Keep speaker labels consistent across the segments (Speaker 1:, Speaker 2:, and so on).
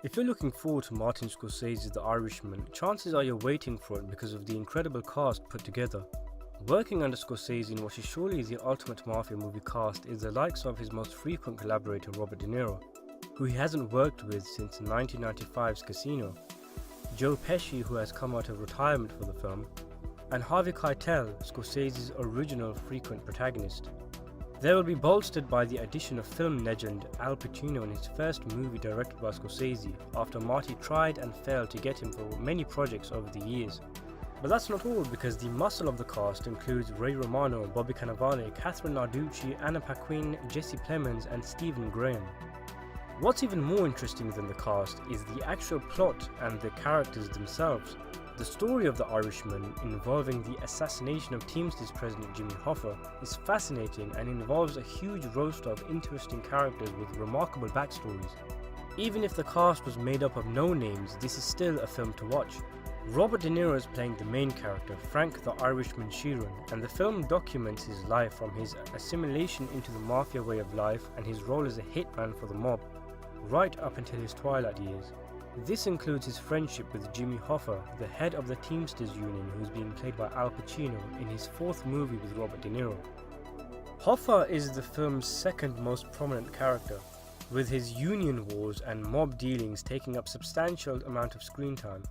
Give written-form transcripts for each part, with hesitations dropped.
Speaker 1: If you're looking forward to Martin Scorsese's The Irishman, chances are you're waiting for it because of the incredible cast put together. Working under Scorsese in what is surely the ultimate mafia movie cast is the likes of his most frequent collaborator Robert De Niro, who he hasn't worked with since 1995's Casino, Joe Pesci, who has come out of retirement for the film, and Harvey Keitel, Scorsese's original frequent protagonist. They will be bolstered by the addition of film legend Al Pacino in his first movie directed by Scorsese after Marty tried and failed to get him for many projects over the years. But that's not all, because the muscle of the cast includes Ray Romano, Bobby Cannavale, Catherine Narducci, Anna Paquin, Jesse Plemons and Stephen Graham. What's even more interesting than the cast is the actual plot and the characters themselves. The story of The Irishman, involving the assassination of Teamsters President Jimmy Hoffa, is fascinating and involves a huge roster of interesting characters with remarkable backstories. Even if the cast was made up of no names, this is still a film to watch. Robert De Niro is playing the main character, Frank the Irishman Sheeran, and the film documents his life from his assimilation into the mafia way of life and his role as a hitman for the mob, right up until his twilight years. This includes his friendship with Jimmy Hoffa, the head of the Teamsters Union, who's being played by Al Pacino in his fourth movie with Robert De Niro. Hoffa is the film's second most prominent character, with his union wars and mob dealings taking up substantial amount of screen time.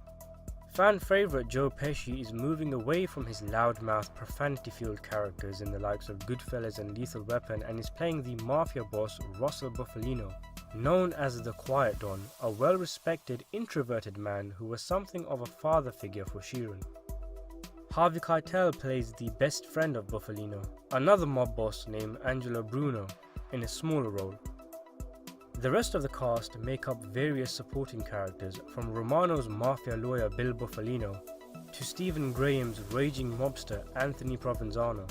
Speaker 1: Fan favourite Joe Pesci is moving away from his loudmouth, profanity-fueled characters in the likes of Goodfellas and Lethal Weapon and is playing the mafia boss Russell Bufalino, known as the Quiet Don, a well-respected, introverted man who was something of a father figure for Sheeran. Harvey Keitel plays the best friend of Bufalino, another mob boss named Angelo Bruno, in a smaller role. The rest of the cast make up various supporting characters, from Romano's mafia lawyer Bill Bufalino to Stephen Graham's raging mobster Anthony Provenzano.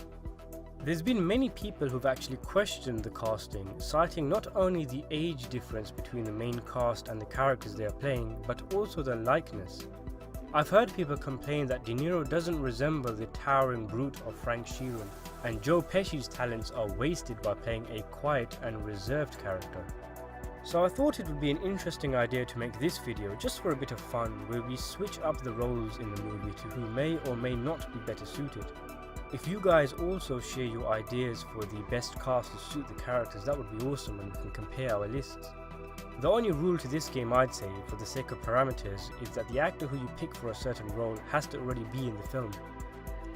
Speaker 1: There's been many people who've actually questioned the casting, citing not only the age difference between the main cast and the characters they are playing, but also their likeness. I've heard people complain that De Niro doesn't resemble the towering brute of Frank Sheeran, and Joe Pesci's talents are wasted by playing a quiet and reserved character. So I thought it would be an interesting idea to make this video just for a bit of fun, where we switch up the roles in the movie to who may or may not be better suited. If you guys also share your ideas for the best cast to suit the characters, that would be awesome, and we can compare our lists. The only rule to this game, I'd say, for the sake of parameters, is that the actor who you pick for a certain role has to already be in the film.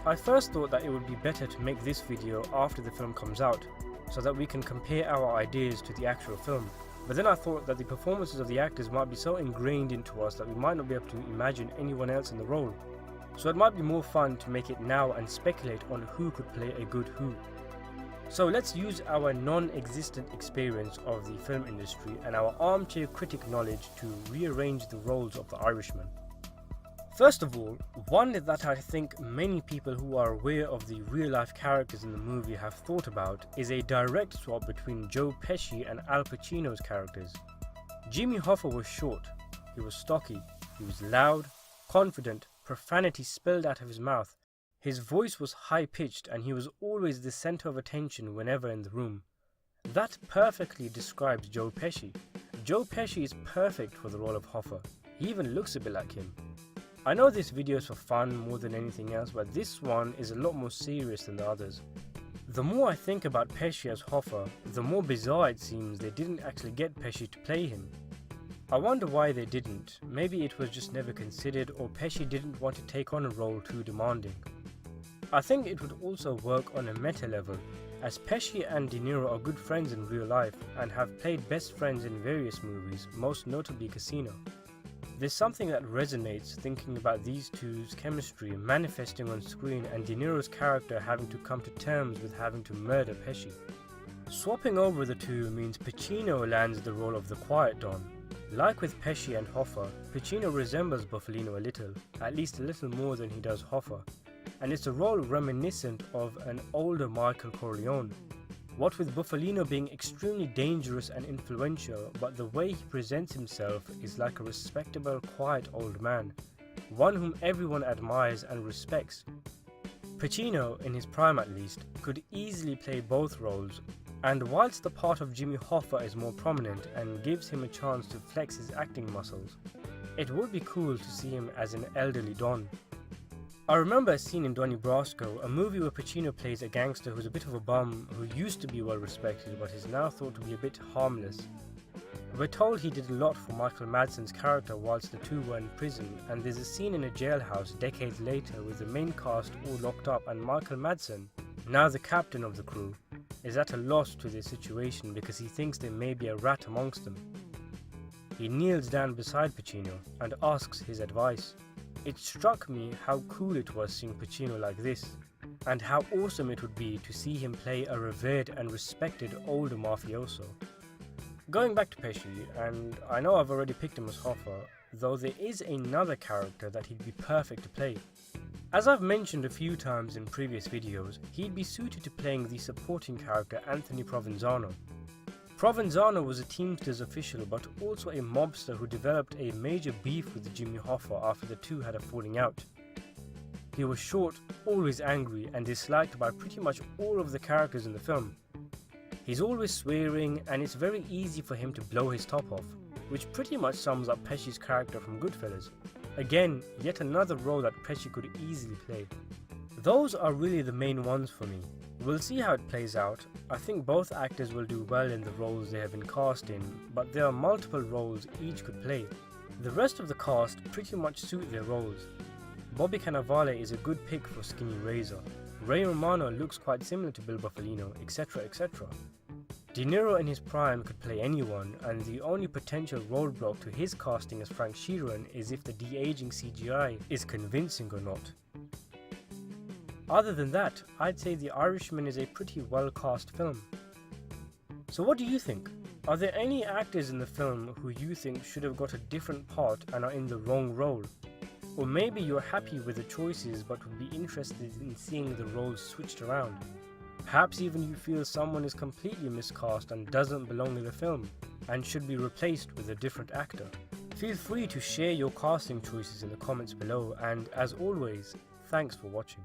Speaker 1: I first thought that it would be better to make this video after the film comes out, so that we can compare our ideas to the actual film. But then I thought that the performances of the actors might be so ingrained into us that we might not be able to imagine anyone else in the role. So it might be more fun to make it now and speculate on who could play a good who. So let's use our non-existent experience of the film industry and our armchair critic knowledge to rearrange the roles of the Irishman. First of all, one that I think many people who are aware of the real-life characters in the movie have thought about is a direct swap between Joe Pesci and Al Pacino's characters. Jimmy Hoffa was short, he was stocky, he was loud, confident, profanity spilled out of his mouth. His voice was high-pitched and he was always the center of attention whenever in the room. That perfectly describes Joe Pesci. Joe Pesci is perfect for the role of Hoffa. He even looks a bit like him. I know this video is for fun more than anything else, but this one is a lot more serious than the others. The more I think about Pesci as Hoffa, the more bizarre it seems they didn't actually get Pesci to play him. I wonder why they didn't. Maybe it was just never considered, or Pesci didn't want to take on a role too demanding. I think it would also work on a meta level, as Pesci and De Niro are good friends in real life and have played best friends in various movies, most notably Casino. There's something that resonates thinking about these two's chemistry manifesting on screen and De Niro's character having to come to terms with having to murder Pesci. Swapping over the two means Pacino lands the role of the Quiet Don. Like with Pesci and Hoffa, Pacino resembles Bufalino a little, at least a little more than he does Hoffa, and it's a role reminiscent of an older Michael Corleone. What with Bufalino being extremely dangerous and influential, but the way he presents himself is like a respectable, quiet old man, one whom everyone admires and respects. Pacino, in his prime at least, could easily play both roles, And whilst the part of Jimmy Hoffa is more prominent and gives him a chance to flex his acting muscles, it would be cool to see him as an elderly Don. I remember a scene in Donnie Brasco, a movie where Pacino plays a gangster who's a bit of a bum who used to be well respected but is now thought to be a bit harmless. We're told he did a lot for Michael Madsen's character whilst the two were in prison, and there's a scene in a jailhouse decades later with the main cast all locked up and Michael Madsen, now the captain of the crew, is at a loss to their situation because he thinks there may be a rat amongst them. He kneels down beside Pacino and asks his advice. It struck me how cool it was seeing Pacino like this, and how awesome it would be to see him play a revered and respected older mafioso. Going back to Pesci, and I know I've already picked him as Hoffa, though there is another character that he'd be perfect to play. As I've mentioned a few times in previous videos, he'd be suited to playing the supporting character Anthony Provenzano. Provenzano was a Teamsters official but also a mobster who developed a major beef with Jimmy Hoffa after the two had a falling out. He was short, always angry, and disliked by pretty much all of the characters in the film. He's always swearing, and it's very easy for him to blow his top off, which pretty much sums up Pesci's character from Goodfellas. Again, yet another role that Pesci could easily play. Those are really the main ones for me. We'll see how it plays out. I think both actors will do well in the roles they have been cast in, but there are multiple roles each could play. The rest of the cast pretty much suit their roles. Bobby Cannavale is a good pick for Skinny Razor. Ray Romano looks quite similar to Bill Bufalino, etc, etc. De Niro in his prime could play anyone, and the only potential roadblock to his casting as Frank Sheeran is if the de-aging CGI is convincing or not. Other than that, I'd say The Irishman is a pretty well cast film. So what do you think? Are there any actors in the film who you think should have got a different part and are in the wrong role? Or maybe you're happy with the choices but would be interested in seeing the roles switched around. Perhaps even you feel someone is completely miscast and doesn't belong in the film and should be replaced with a different actor. Feel free to share your casting choices in the comments below, and as always, thanks for watching.